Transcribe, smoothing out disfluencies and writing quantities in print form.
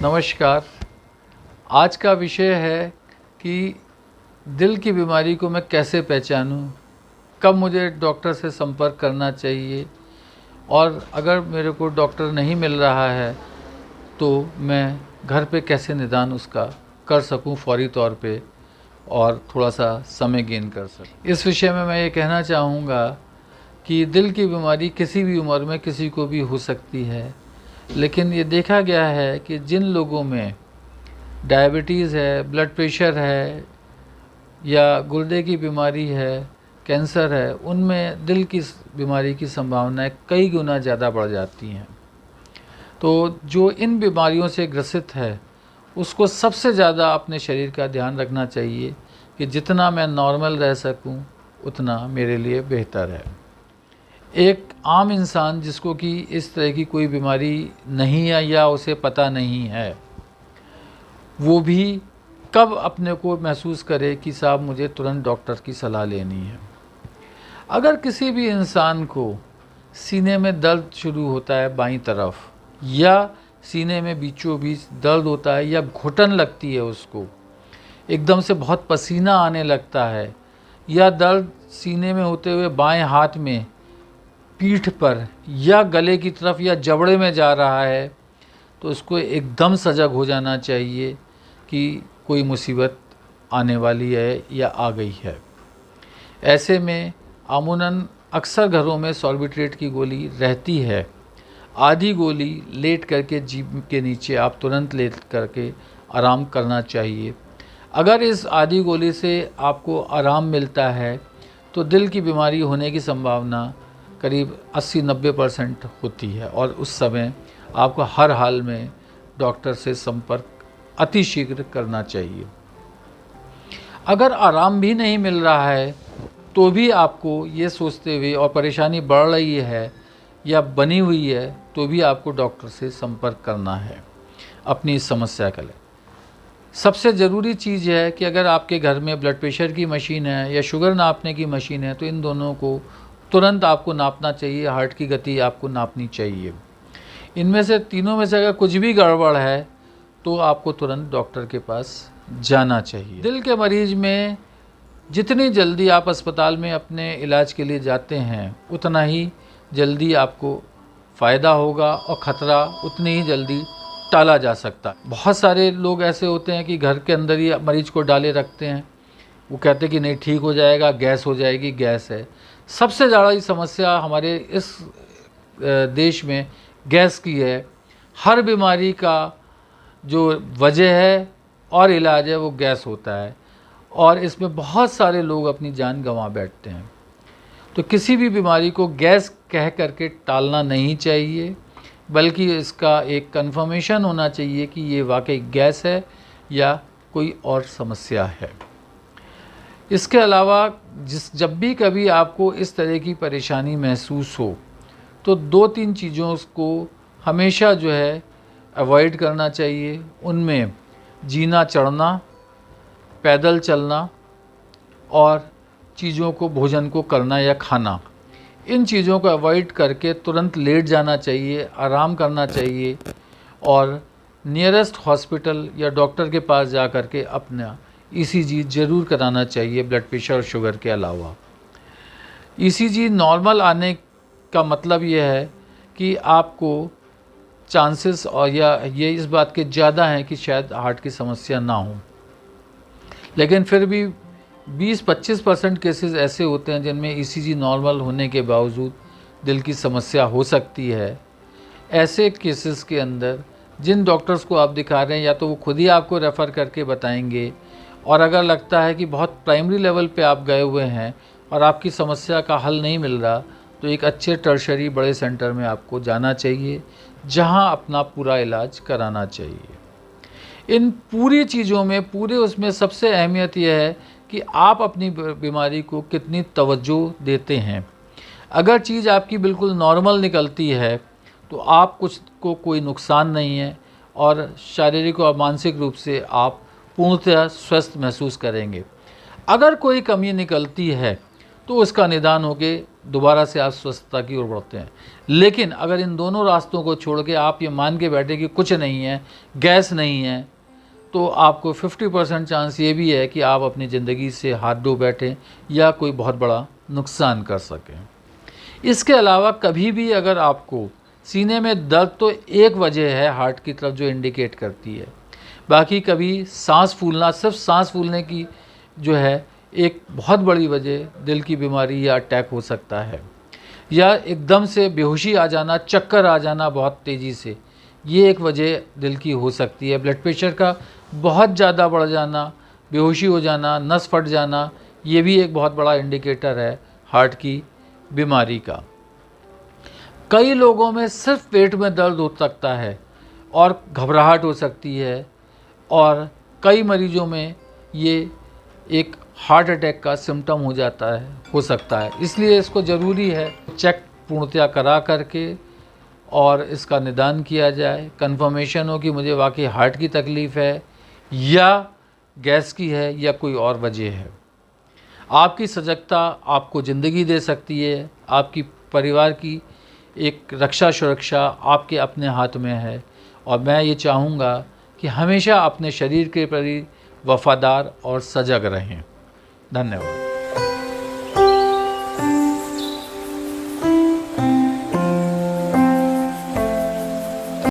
नमस्कार। आज का विषय है कि दिल की बीमारी को मैं कैसे पहचानूं, कब मुझे डॉक्टर से संपर्क करना चाहिए और अगर मेरे को डॉक्टर नहीं मिल रहा है तो मैं घर पे कैसे निदान उसका कर सकूं फौरी तौर पे और थोड़ा सा समय गेन कर सकूं। इस विषय में मैं ये कहना चाहूँगा कि दिल की बीमारी किसी भी उम्र में किसी को भी हो सकती है, लेकिन ये देखा गया है कि जिन लोगों में डायबिटीज़ है, ब्लड प्रेशर है या गुर्दे की बीमारी है, कैंसर है, उनमें दिल की बीमारी की संभावनाएं कई गुना ज़्यादा बढ़ जाती हैं। तो जो इन बीमारियों से ग्रसित है उसको सबसे ज़्यादा अपने शरीर का ध्यान रखना चाहिए कि जितना मैं नॉर्मल रह सकूं उतना मेरे लिए बेहतर है। एक आम इंसान जिसको कि इस तरह की कोई बीमारी नहीं है या उसे पता नहीं है, वो भी कब अपने को महसूस करे कि साहब मुझे तुरंत डॉक्टर की सलाह लेनी है। अगर किसी भी इंसान को सीने में दर्द शुरू होता है बाईं तरफ, या सीने में बीचों बीच दर्द होता है या घुटन लगती है, उसको एकदम से बहुत पसीना आने लगता है, या दर्द सीने में होते हुए बाएं हाथ में पीठ पर या गले की तरफ या जबड़े में जा रहा है, तो उसको एकदम सजग हो जाना चाहिए कि कोई मुसीबत आने वाली है या आ गई है। ऐसे में अमूमन अक्सर घरों में सॉर्बिट्रेट की गोली रहती है। आधी गोली लेट करके जीभ के नीचे आप तुरंत लेट करके आराम करना चाहिए। अगर इस आधी गोली से आपको आराम मिलता है तो दिल की बीमारी होने की संभावना करीब 80-90% होती है और उस समय आपको हर हाल में डॉक्टर से संपर्क अतिशीघ्र करना चाहिए। अगर आराम भी नहीं मिल रहा है तो भी आपको ये सोचते हुए और परेशानी बढ़ रही है या बनी हुई है तो भी आपको डॉक्टर से संपर्क करना है अपनी इस समस्या के लिए। सबसे ज़रूरी चीज़ है कि अगर आपके घर में ब्लड प्रेशर की मशीन है या शुगर नापने की मशीन है तो इन दोनों को तुरंत आपको नापना चाहिए। हार्ट की गति आपको नापनी चाहिए। इनमें से तीनों में से अगर कुछ भी गड़बड़ है तो आपको तुरंत डॉक्टर के पास जाना चाहिए। दिल के मरीज में जितनी जल्दी आप अस्पताल में अपने इलाज के लिए जाते हैं उतना ही जल्दी आपको फ़ायदा होगा और ख़तरा उतनी ही जल्दी टाला जा सकता है। बहुत सारे लोग ऐसे होते हैं कि घर के अंदर ही मरीज को डाले रखते हैं। वो कहते हैं कि नहीं ठीक हो जाएगा, गैस हो जाएगी, गैस है। सबसे ज़्यादा समस्या हमारे इस देश में गैस की है। हर बीमारी का जो वजह है और इलाज है वो गैस होता है और इसमें बहुत सारे लोग अपनी जान गंवा बैठते हैं। तो किसी भी बीमारी को गैस कह करके टालना नहीं चाहिए, बल्कि इसका एक कंफर्मेशन होना चाहिए कि ये वाकई गैस है या कोई और समस्या है। इसके अलावा जब भी कभी आपको इस तरह की परेशानी महसूस हो तो 2-3 चीज़ों को हमेशा जो है अवॉइड करना चाहिए। उनमें जीना चढ़ना, पैदल चलना और चीज़ों को भोजन को करना या खाना, इन चीज़ों को अवॉइड करके तुरंत लेट जाना चाहिए, आराम करना चाहिए और नियरेस्ट हॉस्पिटल या डॉक्टर के पास जा कर के अपना ईसीजी ज़रूर कराना चाहिए। ब्लड प्रेशर और शुगर के अलावा ईसीजी नॉर्मल आने का मतलब यह है कि आपको चांसेस और या ये इस बात के ज़्यादा हैं कि शायद हार्ट की समस्या ना हो, लेकिन फिर भी 20-25% केसेस ऐसे होते हैं जिनमें ईसीजी नॉर्मल होने के बावजूद दिल की समस्या हो सकती है। ऐसे केसेस के अंदर जिन डॉक्टर्स को आप दिखा रहे हैं या तो वो खुद ही आपको रेफ़र करके बताएंगे, और अगर लगता है कि बहुत प्राइमरी लेवल पे आप गए हुए हैं और आपकी समस्या का हल नहीं मिल रहा तो एक अच्छे टर्शरी बड़े सेंटर में आपको जाना चाहिए जहां अपना पूरा इलाज कराना चाहिए। इन पूरी चीज़ों में पूरे उसमें सबसे अहमियत यह है कि आप अपनी बीमारी को कितनी तवज्जो देते हैं। अगर चीज़ आपकी बिल्कुल नॉर्मल निकलती है तो आप कुछ को कोई नुकसान नहीं है और शारीरिक और मानसिक रूप से आप पूर्णतः स्वस्थ महसूस करेंगे। अगर कोई कमी निकलती है तो उसका निदान होके दोबारा से आप स्वस्थता की ओर बढ़ते हैं। लेकिन अगर इन दोनों रास्तों को छोड़ के आप ये मान के बैठे कि कुछ नहीं है, गैस नहीं है, तो आपको 50% चांस ये भी है कि आप अपनी ज़िंदगी से हाथ धो बैठें या कोई बहुत बड़ा नुकसान कर सकें। इसके अलावा कभी भी अगर आपको सीने में दर्द, तो एक वजह है हार्ट की तरफ जो इंडिकेट करती है, बाकी कभी सांस फूलना, सिर्फ सांस फूलने की जो है एक बहुत बड़ी वजह दिल की बीमारी या अटैक हो सकता है, या एकदम से बेहोशी आ जाना, चक्कर आ जाना बहुत तेज़ी से, ये एक वजह दिल की हो सकती है। ब्लड प्रेशर का बहुत ज़्यादा बढ़ जाना, बेहोशी हो जाना, नस फट जाना, ये भी एक बहुत बड़ा इंडिकेटर है हार्ट की बीमारी का। कई लोगों में सिर्फ पेट में दर्द हो सकता है और घबराहट हो सकती है, और कई मरीजों में ये एक हार्ट अटैक का सिम्टम हो सकता है। इसलिए इसको ज़रूरी है चेक पूर्णतया करा करके और इसका निदान किया जाए, कंफर्मेशन हो कि मुझे वाकई हार्ट की तकलीफ़ है या गैस की है या कोई और वजह है। आपकी सजगता आपको ज़िंदगी दे सकती है, आपकी परिवार की एक रक्षा सुरक्षा आपके अपने हाथ में है, और मैं ये चाहूँगा कि हमेशा अपने शरीर के प्रति वफ़ादार और सजग रहें। धन्यवाद।